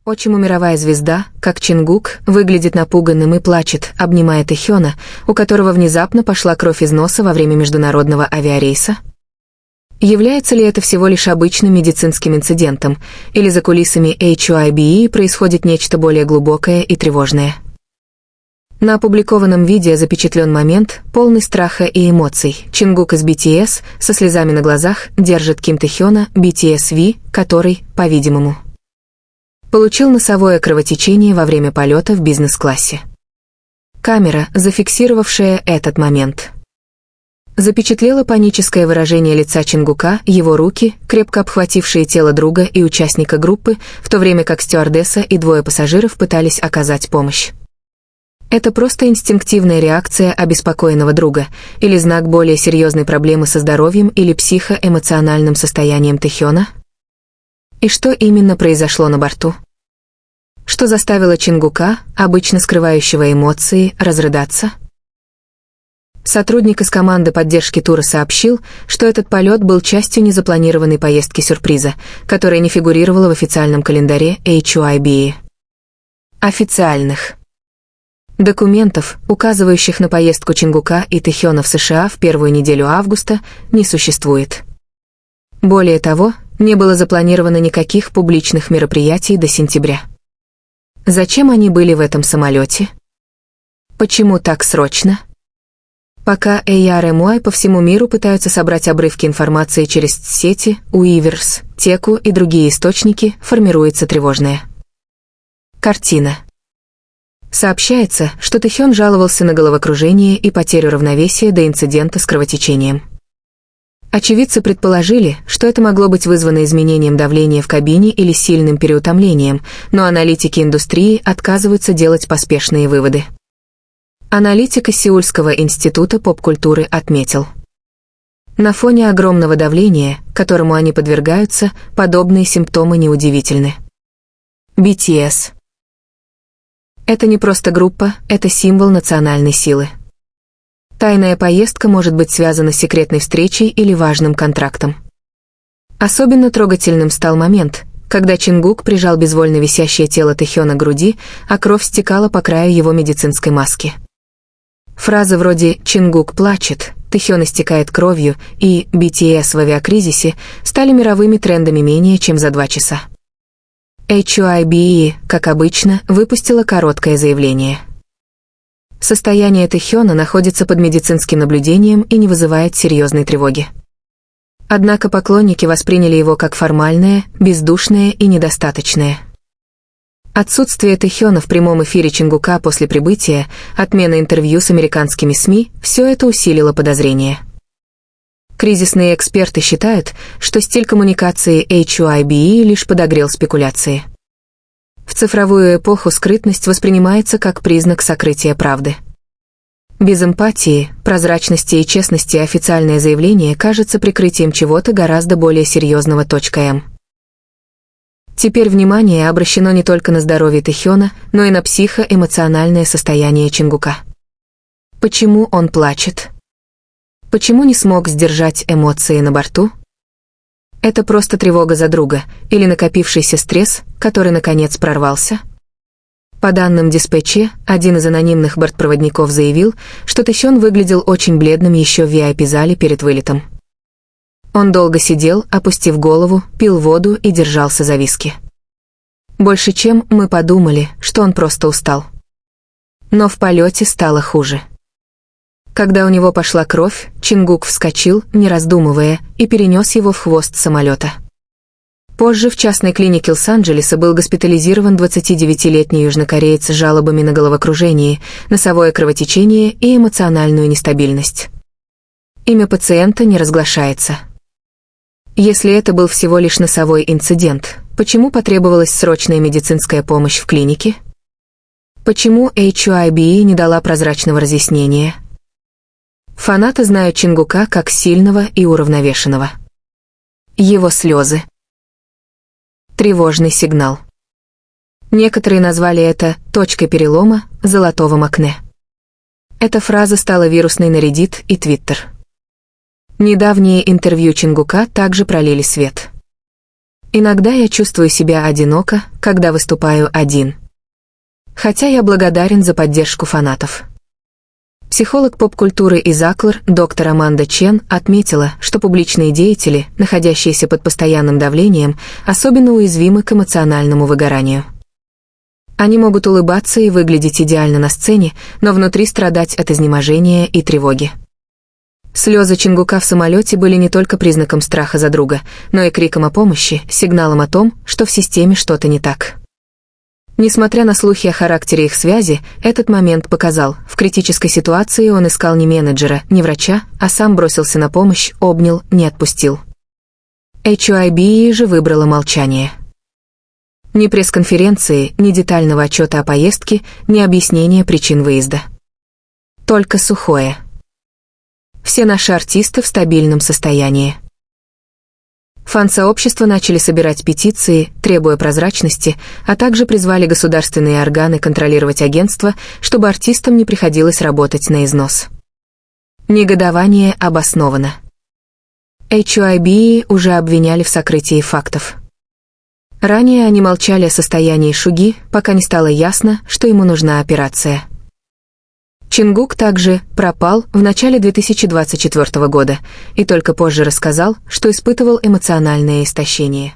Отчиму мировая звезда, как Чингук, выглядит напуганным и плачет, обнимая Тэхёна, у которого внезапно пошла кровь из носа во время международного авиарейса? Является ли это всего лишь обычным медицинским инцидентом, или за кулисами HYBE происходит нечто более глубокое и тревожное? На опубликованном видео запечатлен момент, полный страха и эмоций. Чингук из BTS со слезами на глазах держит Ким Тэхёна, BTS V, который, по-видимому, получил носовое кровотечение во время полета в бизнес-классе. Камера, зафиксировавшая этот момент, запечатлела паническое выражение лица Чингука, его руки, крепко обхватившие тело друга и участника группы, в то время как стюардесса и двое пассажиров пытались оказать помощь. Это просто инстинктивная реакция обеспокоенного друга или знак более серьезной проблемы со здоровьем или психоэмоциональным состоянием Тэхёна? И что именно произошло на борту? Что заставило Чингука, обычно скрывающего эмоции, разрыдаться? Сотрудник из команды поддержки тура сообщил, что этот полет был частью незапланированной поездки-сюрприза, которая не фигурировала в официальном календаре HYBE. Официальных документов, указывающих на поездку Чингука и Тэхёна в США в первую неделю августа, не существует. Более того, не было запланировано никаких публичных мероприятий до сентября. Зачем они были в этом самолете? Почему так срочно? Пока ARMY по всему миру пытаются собрать обрывки информации через сети, Уиверс, Теку и другие источники, формируется тревожная картина. Сообщается, что Тэхён жаловался на головокружение и потерю равновесия до инцидента с кровотечением. Очевидцы предположили, что это могло быть вызвано изменением давления в кабине или сильным переутомлением, но аналитики индустрии отказываются делать поспешные выводы. Аналитик из Сеульского института поп-культуры отметил: на фоне огромного давления, которому они подвергаются, подобные симптомы неудивительны. BTS. Это не просто группа, это символ национальной силы. Тайная поездка может быть связана с секретной встречей или важным контрактом. Особенно трогательным стал момент, когда Чингук прижал безвольно висящее тело Тэхёна к груди, а кровь стекала по краю его медицинской маски. Фразы вроде «Чингук плачет», «Тэхён истекает кровью» и «BTS в авиакризисе» стали мировыми трендами менее чем за 2 часа. HYBE, как обычно, выпустила короткое заявление. Состояние Тэхёна находится под медицинским наблюдением и не вызывает серьезной тревоги. Однако поклонники восприняли его как формальное, бездушное и недостаточное. Отсутствие Тэхёна в прямом эфире Чингука после прибытия, отмена интервью с американскими СМИ – все это усилило подозрения. Кризисные эксперты считают, что стиль коммуникации HYBE лишь подогрел спекуляции. В цифровую эпоху скрытность воспринимается как признак сокрытия правды. Без эмпатии, прозрачности и честности официальное заявление кажется прикрытием чего-то гораздо более серьезного. М. Теперь внимание обращено не только на здоровье Тэхёна, но и на психоэмоциональное состояние Чингука. Почему он плачет? Почему не смог сдержать эмоции на борту? Это просто тревога за друга или накопившийся стресс, который наконец прорвался? По данным диспетчера, один из анонимных бортпроводников заявил, что Тэхён выглядел очень бледным еще в VIP-зале перед вылетом. Он долго сидел, опустив голову, пил воду и держался за виски. Больше чем мы подумали, что он просто устал. Но в полете стало хуже. Когда у него пошла кровь, Чингук вскочил, не раздумывая, и перенес его в хвост самолета. Позже в частной клинике Лос-Анджелеса был госпитализирован 29-летний южнокореец с жалобами на головокружение, носовое кровотечение и эмоциональную нестабильность. Имя пациента не разглашается. Если это был всего лишь носовой инцидент, почему потребовалась срочная медицинская помощь в клинике? Почему HYBE не дала прозрачного разъяснения? Фанаты знают Чингука как сильного и уравновешенного. Его слезы. Тревожный сигнал. Некоторые назвали это «точкой перелома», «золотого окне». Эта фраза стала вирусной на Reddit и Twitter. Недавние интервью Чингука также пролили свет. Иногда я чувствую себя одиноко, когда выступаю один. Хотя я благодарен за поддержку фанатов. Психолог поп-культуры из Аклер, доктор Аманда Чен, отметила, что публичные деятели, находящиеся под постоянным давлением, особенно уязвимы к эмоциональному выгоранию. Они могут улыбаться и выглядеть идеально на сцене, но внутри страдать от изнеможения и тревоги. Слезы Чингука в самолете были не только признаком страха за друга, но и криком о помощи, сигналом о том, что в системе что-то не так. Несмотря на слухи о характере их связи, этот момент показал, в критической ситуации он искал не менеджера, не врача, а сам бросился на помощь, обнял, не отпустил. HYBE же выбрала молчание. Ни пресс-конференции, ни детального отчета о поездке, ни объяснения причин выезда. Только сухое. Все наши артисты в стабильном состоянии. Фан-сообщества начали собирать петиции, требуя прозрачности, а также призвали государственные органы контролировать агентство, чтобы артистам не приходилось работать на износ. Негодование обосновано. HYBE уже обвиняли в сокрытии фактов. Ранее они молчали о состоянии Шуги, пока не стало ясно, что ему нужна операция. Чингук также пропал в начале 2024 года и только позже рассказал, что испытывал эмоциональное истощение.